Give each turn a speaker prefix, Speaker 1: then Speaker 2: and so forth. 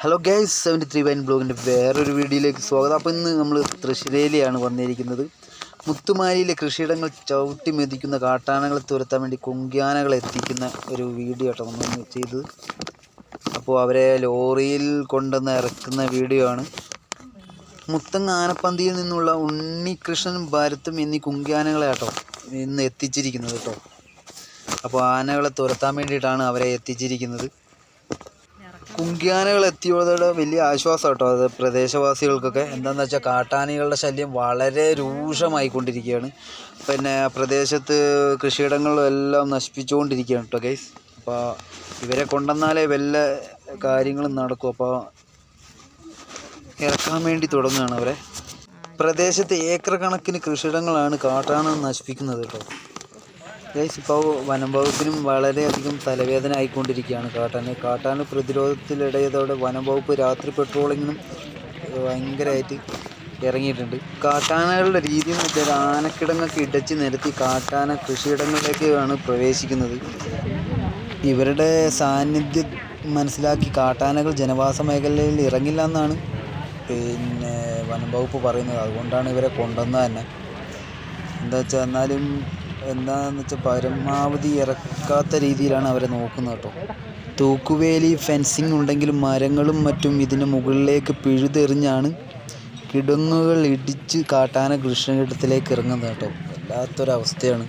Speaker 1: Hello guys 73 wine ബ്ലോഗിൻ്റെ വേറൊരു വീഡിയോയിലേക്ക് സ്വാഗതം. അപ്പോൾ ഇന്ന് നമ്മൾ തൃശ്ശൂരിലെയാണ് വന്നിരിക്കുന്നത്. മുത്തുമാരിയിലെ കൃഷിയിടങ്ങൾ ചവിട്ടി മെതിക്കുന്ന കാട്ടാനകളെ തുരത്താൻ വേണ്ടി കുങ്കിയാനകളെ എത്തിക്കുന്ന ഒരു വീഡിയോ ആട്ടോ നമ്മൾ ചെയ്തത്. അപ്പോൾ അവരെ ലോറിയിൽ കൊണ്ടുവന്ന് ഇറക്കുന്ന വീഡിയോ ആണ്. മുത്തങ്ങ ആനപ്പന്തിയിൽ നിന്നുള്ള ഉണ്ണികൃഷ്ണനും ഭാരത്തും എന്നീ കുങ്കിയാനകളെ ആട്ടോ ഇന്ന് എത്തിച്ചിരിക്കുന്നത് കേട്ടോ. അപ്പോൾ ആനകളെ തുരത്താൻ വേണ്ടിയിട്ടാണ് അവരെ എത്തിച്ചിരിക്കുന്നത്. കുങ്കിയാനകൾ എത്തിയതോടെ വലിയ ആശ്വാസം കേട്ടോ അത് പ്രദേശവാസികൾക്കൊക്കെ. എന്താണെന്ന് വെച്ചാൽ കാട്ടാനകളുടെ ശല്യം വളരെ രൂക്ഷമായിക്കൊണ്ടിരിക്കുകയാണ്. പിന്നെ പ്രദേശത്ത് കൃഷിയിടങ്ങളും എല്ലാം നശിപ്പിച്ചുകൊണ്ടിരിക്കുകയാണ് കേട്ടോ ഗൈസ്. അപ്പോൾ ഇവരെ കൊണ്ടുവന്നാലേ വല്ല കാര്യങ്ങളും നടക്കും. അപ്പോൾ ഇറക്കാൻ വേണ്ടി തുടങ്ങുകയാണ് അവരെ. പ്രദേശത്ത് ഏക്കർ കണക്കിന് കൃഷിയിടങ്ങളാണ് കാട്ടാന നശിപ്പിക്കുന്നത് കേട്ടോ ഗൈസ്. ഇപ്പോൾ വനം വകുപ്പിനും വളരെയധികം തലവേദന ആയിക്കൊണ്ടിരിക്കുകയാണ് കാട്ടാന പ്രതിരോധത്തിലിടയതോടെ വനം വകുപ്പ് രാത്രി പെട്രോളിങ്ങിനും ഭയങ്കരമായിട്ട് ഇറങ്ങിയിട്ടുണ്ട്. കാട്ടാനകളുടെ രീതി എന്ന് വെച്ചാൽ ആനക്കിടങ്ങൊക്കെ ഇടച്ച് നിരത്തി കാട്ടാന കൃഷിയിടങ്ങളിലേക്കാണ് പ്രവേശിക്കുന്നത്. ഇവരുടെ സാന്നിധ്യം മനസ്സിലാക്കി കാട്ടാനകൾ ജനവാസ മേഖലയിൽ ഇറങ്ങില്ല എന്നാണ് പിന്നെ വനം വകുപ്പ് പറയുന്നത്. അതുകൊണ്ടാണ് ഇവരെ കൊണ്ടുവന്നത് തന്നെ. എന്താണെന്ന് വെച്ചാൽ പരമാവധി ഇറക്കാത്ത രീതിയിലാണ് അവരെ നോക്കുന്നത് കേട്ടോ. തൂക്കുവേലി ഫെൻസിങ് ഉണ്ടെങ്കിലും മരങ്ങളും മറ്റും ഇതിന് മുകളിലേക്ക് പിഴുതെറിഞ്ഞാണ് കിടങ്ങുകൾ ഇടിച്ച് കാട്ടാന കൃഷിയിടത്തിലേക്ക് ഇറങ്ങുന്നത് കേട്ടോ. വല്ലാത്തൊരവസ്ഥയാണ്.